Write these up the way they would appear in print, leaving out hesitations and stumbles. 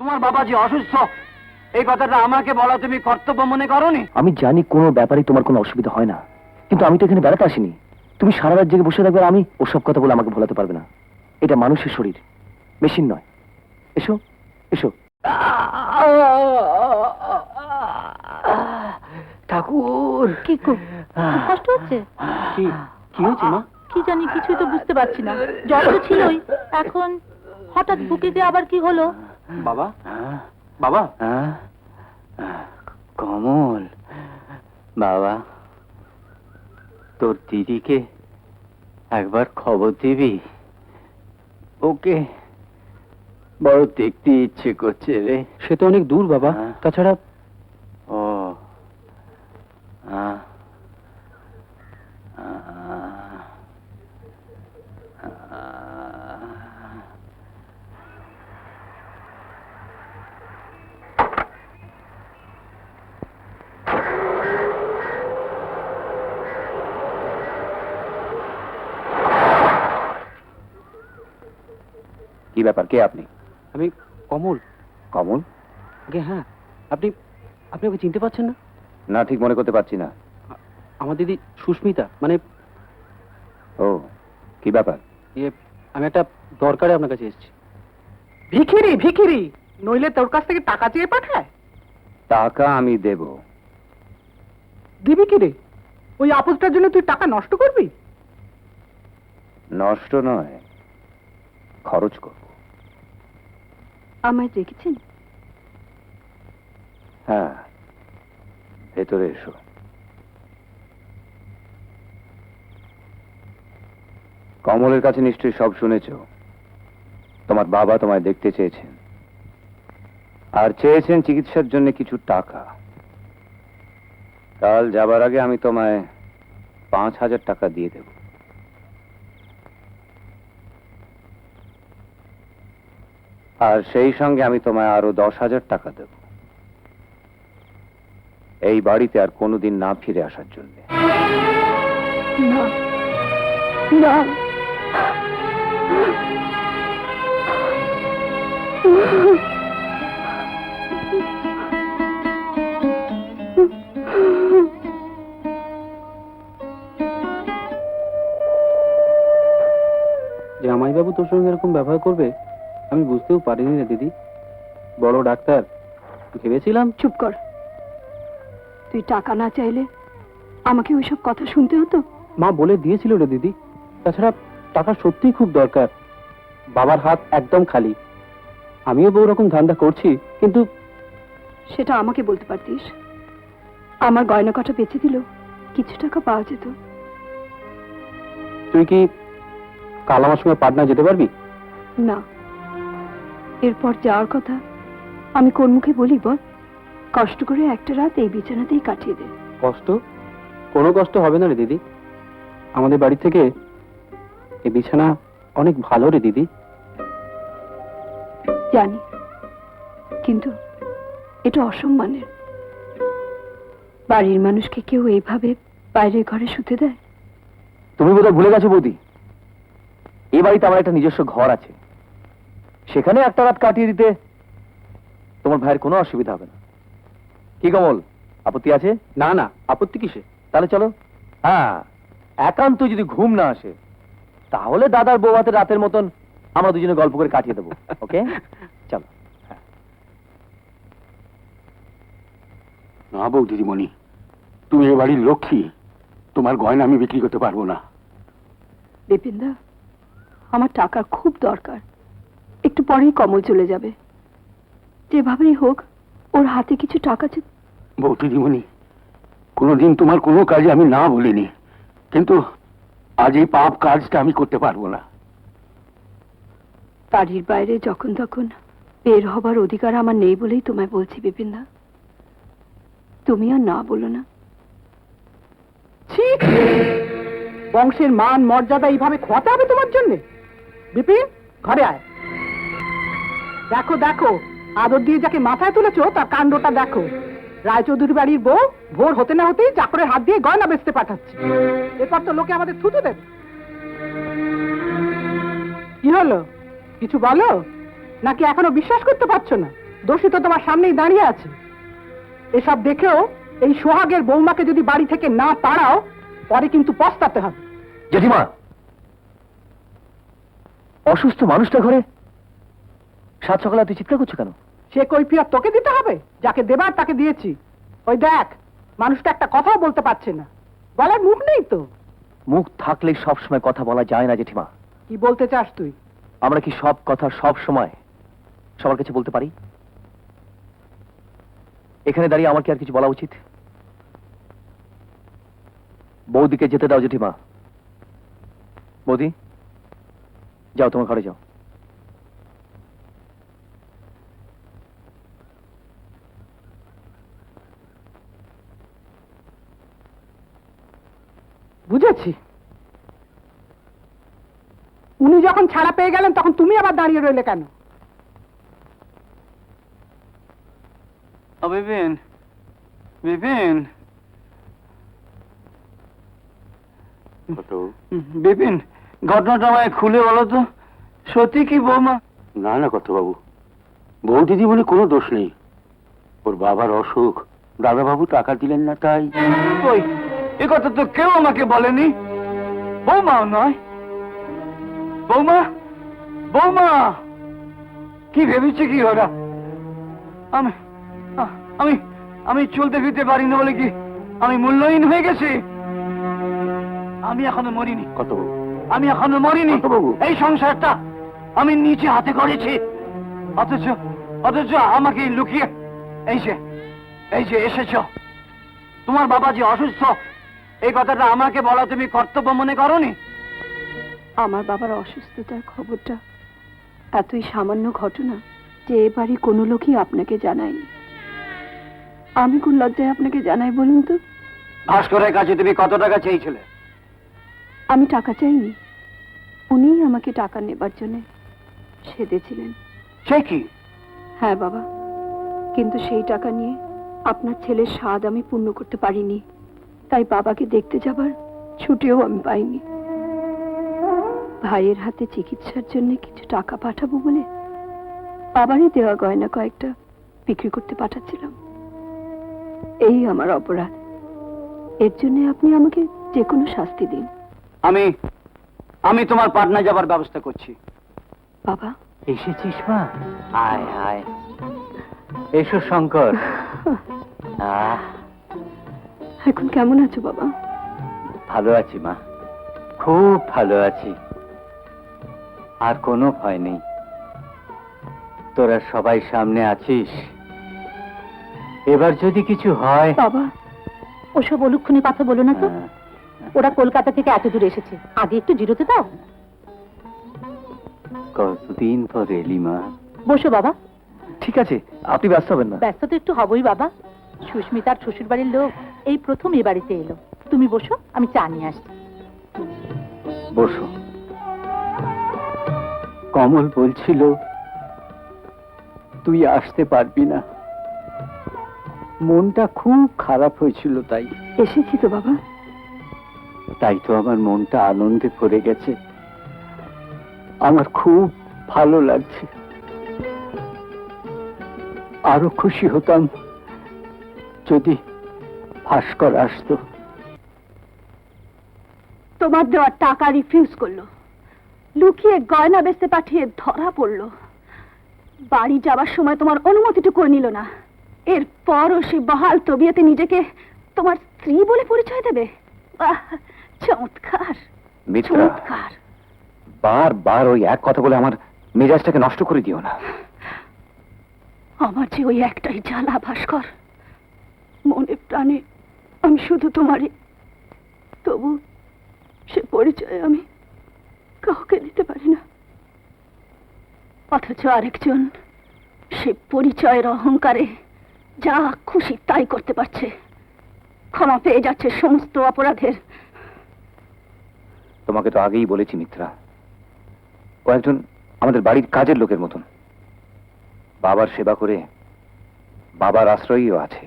তোমার বাবা যে অসুস্থ এই কথাটা আমাকে বলা তুমি কর্তব্য মনে করোনি? আমি জানি কোনো ব্যাপারে তোমার কোনো অসুবিধা হয় না, কিন্তু আমি তো এখানে বেড়াতে আসিনি। তুমি সারা রাত জেগে বসে থাকবে আর আমি ওসব কথা বলে আমাকে ভোলাতে পারবে না। এটা মানুষের শরীর, মেশিন নয়। এসো এসো। ঠাকুর, কি কষ্ট হচ্ছে? কি হয়েছে মা? কি জানি, কিছুই তো বুঝতে পারছি না। জ্বর তো ছিলই, এখন হঠাৎ বুকে যে আবার কি হলো? বাবা, বাবা, কমল, বাবা, তোর দিদিকে একবার খবর দিবি? ওকে বড় দেখতে ইচ্ছে করছে রে। সে তো অনেক দূর বাবা, তাছাড়া ও কি ব্যাপার, কে আপনি? আমি কমল। কমল? আগে হ্যাঁ, আপনি আপনি ওকে চিনতে পারছেন না? না, ঠিক মনে করতে পারছি না। আমার দিদি সুস্মিতা, মানে ও, কি ব্যাপার? ইয়ে, আমি একটা দরকারে আপনার কাছে এসেছি। ভিখিরি ভিখিরি, নইলে তোর কাছ থেকে টাকা চেয়ে পাঠায়? টাকা আমি দেব। দিবি কি রে? ওই আপদটার জন্য তুই টাকা নষ্ট করবি? নষ্ট নয়, খরচ করব। আমায় দেখেছেন? হ্যাঁ, ভেতরে এসো। কমলের কাছে নিশ্চয়ই সব শুনেছ। তোমার বাবা তোমায় দেখতে চেয়েছেন, আর চেয়েছেন চিকিৎসার জন্য কিছু টাকা। কাল যাবার আগে আমি তোমায় 5,000 টাকা দিয়ে দেব। আর সেই সঙ্গে আমি তোমায় আরো 10,000 টাকা দেব এই বাড়িতে আর কোনোদিন না ফিরে আসার জন্য। না না, জামাইবাবু তোর সঙ্গে এরকম ব্যবহার করবে আমি বুঝতেও পারিনি রে দিদি। বড় ডাক্তার ভেবেছিলাম। চুপ কর। তুই টাকা না চাইলে আমাকে ওইসব কথা শুনতে হতো? মা বলে দিয়েছিল রে দিদি। তাছাড়া টাকা সত্যিই খুব দরকার, বাবার হাত একদম খালি। আমিও বউ রকম ধান্দা করছি, কিন্তু সেটা আমাকে বলতে পারতিস। আমার গয়না কটা বেঁচে দিল কিছু টাকা পাওয়া যেত। তুই কি কাল আমার সঙ্গে পাটনা যেতে পারবি? না, এরপর যাওয়ার কথা আমি কোন মুখে বলি বল? কষ্ট করে একটা রাত এই বিছানাতেই কাটিয়ে দে। কষ্ট? কোনো কষ্ট হবে না রে দিদি। আমাদের বাড়ি থেকে এই বিছানা অনেক ভালো রে দিদি। জানি, কিন্তু এটা অসম্মানের। বাড়ির মানুষকে কেউ এইভাবে বাইরের ঘরে শুতে দেয়? তুমি বোধহয় ভুলে গেছো বৌদি, এই বাড়িতে আমার একটা নিজস্ব ঘর আছে। সেখানে একটা রাত কাটিয়ে দিতে তোমার ভাইয়ের কোনো অসুবিধা হবে না। কি কমল, আপত্তি আছে? না না, আপত্তি কিসে? তাহলে চলো। হ্যাঁ, একান্ত যদি ঘুম না আসে তাহলে দাদার বৌভাতের রাতের মতন আমরা দুজনে গল্প করে কাটিয়ে দেবো। ওকে, চলো। না বউ দিদিমণি, তুমি এ বাড়ির লক্ষ্মী, তোমার গয়না আমি বিক্রি করতে পারবো না। বিপিনদা, আমার টাকার খুব দরকার। একটু পরেই কমল চলে যাবে। যেভাবেই হোক ওর হাতে কিছু টাকা বউ দিদিমণি, কোনোদিন তোমার কোনো কাজে আমি না বলিনি, কিন্তু আজ এই পাপ কাজটা আমি করতে পারবো না। বাড়ির বাইরে যখন তখন বের হবার অধিকার আমার নেই বলেই তোমায় বলছি বিপিনদা। তুমি আর না বলো না। ঠিক, বংশের মান মর্যাদা এইভাবে খোয়াতে হবে তোমার জন্য? বিপিন, ঘরে আয়। দেখো দেখো, আদর দিয়ে যাকে মাথায় তুলেছো তার কাণ্ডটা দেখো। রায়চৌধুরী বাড়ির বউ ভোর হতে না হতেই চাকরের হাত দিয়ে গয়না বেচতে পাঠাচ্ছে। এরপর তো লোকে আমাদের থুতু দেবে। কি হলো, কিছু বলো? নাকি এখনো বিশ্বাস করতে পারছো না? দোষী তো তোমার সামনেই দাঁড়িয়ে আছে। এসব দেখেও এই সোহাগের বৌমাকে যদি বাড়ি থেকে না তাড়াও, পরে কিন্তু পস্তাতে হবে। জেঠিমা, অসুস্থ মানুষটা ঘরে, সাত সকালে তুই চিৎকার করছো কেন? সে কৈফিয়ত তোকে দিতে হবে? যাকে দেবার তাকে দিয়েছি। ওই দেখ, মানুষটা একটা কথাও বলতে পারছে না, গলায় মুখ নেই তো। মুখ থাকলে সব সময় কথা বলা যায় না জেঠিমা। কি বলতে চাস তুই? আমরা কি সব কথা সব সময় সবার কাছে বলতে পারি? এখানে দাঁড়িয়ে আমার কি আর কিছু বলা উচিত? বৌদিকে যেতে দাও জেঠিমা। বৌদি, যাও, তোমার ঘরে যাও। বুঝেছি। উনি যখন ছাড়া পেয়ে গেলেন তখন তুমি আবার দাঁড়িয়ে রইলে কেন? বিপিন, বিপিন, বিপিন, ঘটনাটা আমায় খুলে বলো তো, সত্যি কি বৌমা? না না কত বাবু, বউ দিদিমণি কোনো দোষ নেই। ওর বাবার অসুখ, দাদাবাবু টাকা দিলেন না তাই। ওই এ কথা তো কেউ আমাকে বলেনি। বৌমাও নয়। বৌমা, বৌমা, কি ভেবেছে কি ওরা? আমি আমি আমি চলতে ফিরতে পারি না বলে কি আমি মূল্যহীন হয়ে গেছি? আমি এখনো মরিনি কত বাবু, আমি এখনো মরিনি। কর্তাবাবু। এই সংসারটা আমি নিচে হাতে করেছি, অথচ অথচ আমাকে লুকিয়ে এই যে এসেছো। তোমার বাবা যে অসুস্থ, এই কথাটা আমাকে বলা তুমি কর্তব্য মনে করনি? আমার বাবার অসুস্থতার খবরটা এতই সামান্য ঘটনা যে এবারে কোনো লোকই আপনাকে জানায়নি। আমি কোন লজ্জায় আপনাকে জানাই বলুন তো? ভাস্করের কাছে তুমি কত টাকা চেয়েছিলে? আমি টাকা চাইনি, উনিই আমাকে টাকা নেবার জন্য সেধেছিলেন। সে কি? হ্যাঁ বাবা, কিন্তু সেই টাকা নিয়ে আপনার ছেলের স্বাদ আমি পূর্ণ করতে পারিনি, তাই বাবাকে দেখতে যাবার ছুটিও আমি পাইনি। ভাইয়ের হাতে চিকিৎসার জন্য কিছু টাকা পাঠাবো বলে বাবারই দেওয়া গয়না কয়েকটা বিক্রি করতে পাঠাচ্ছিলাম। এই আমার অপরাধ। এর জন্য আপনি আমাকে যে কোনো শাস্তি দিন। আমি আমি তোমার পাটনা যাবার ব্যবস্থা করছি। বাবা, এসেছিস মা? আয় আয়, এসো শঙ্কর। এখন কেমন আছো বাবা? ভালো আছি মা, খুব ভালো আছি। আর কোনো ভয় নেই, তোরা সবাই সামনে আছিস। এবার যদি কিছু হয়। বাবা, ওসব অলুক্ষণে কথা বলো না তো। ওরা কলকাতা থেকে এত দূর এসেছে, আগে একটু জিরোতে দাও। কতদিন পর এলি মা। বসো বাবা। ঠিক আছে, আপনি ব্যস্ত হবেন না। ব্যস্ত তো একটু হবই বাবা। সুস্মিতার শ্বশুর বাড়ির লোক এই প্রথম এ বাড়িতে এলো। তুমি বসো, আমি চা নিয়ে আসছি। বসো। কমল বলছিল তুই আসতে পারবি না, মনটা খুব খারাপ হয়েছিল, তাই। এসেছি তো বাবা। তাই তো আমার মনটা আনন্দে ভরে গেছে, আমার খুব ভালো লাগছে। আরো খুশি হতাম যদি ভাস্কর আসতো। তোমার দেওয়ার টাকা রিফিউজ করলো, লুকিয়ে গয়না বেচতে পাঠিয়ে ধরা পড়লো। বাড়ি যাবার সময় তোমার অনুমতিটুকু নিল না। এরপরও সে বহাল তবিয়তে নিজেকে তোমার স্ত্রী বলে পরিচয় দেবে। বাহ, চমৎকার মিত্রা, চমৎকার। বারবার ওই এক কথা বলে আমার মেজাজটাকে নষ্ট করে দিও না। আমার যে ওই একটাই জ্বালা ভাস্কর, মনে প্রাণে আমি শুধু তোমারই, তবু সে পরিচয় আমি কাউকে দিতে পারি না। অথচ আরেকজন সে পরিচয়ের অহংকারে যা খুশি তাই করতে পারছে, ক্ষমা পেয়ে যাচ্ছে সমস্ত অপরাধের। তোমাকে তো আগেই বলেছি মিত্রা, ও একজন আমাদের বাড়ির কাজের লোকের মতন। বাবার সেবা করে বাবার আশ্রয়ও আছে।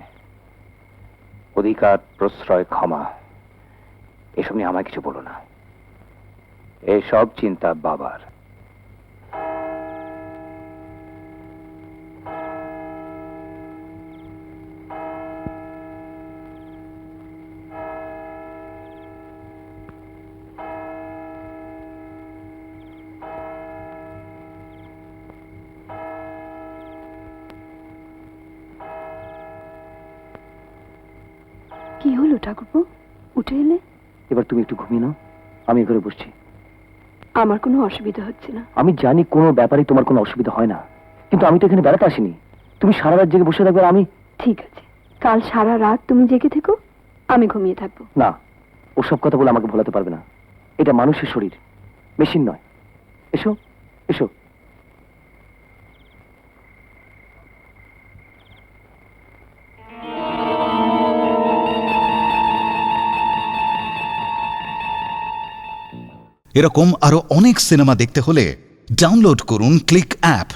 অধিকার, প্রশ্রয়, ক্ষমা এসব নিয়ে আমায় কিছু বলো না। এসব চিন্তা বাবার। কি হলো ঠাকুরপো, উঠে এলে? এবার তুমি একটু ঘুমিয়ে নাও, আমি ঘরে বসছি। আমার কোনো অসুবিধা হচ্ছে না। আমি জানি কোনো ব্যাপারে তোমার কোনো অসুবিধা হয় না, কিন্তু আমি তো এখানে বেড়াতে আসিনি। তুমি সারা রাত জেগে বসে থাকবে আর আমি? ঠিক আছে, কাল সারা রাত তুমি জেগে থেকো, আমি ঘুমিয়ে থাকবো। না, ওসব কথা বলে আমাকে ভোলাতে পারবে না। এটা মানুষের শরীর, মেশিন নয়। এসো এসো। এরকম আরো অনেক সিনেমা দেখতে হলে ডাউনলোড করুন ক্লিক অ্যাপ।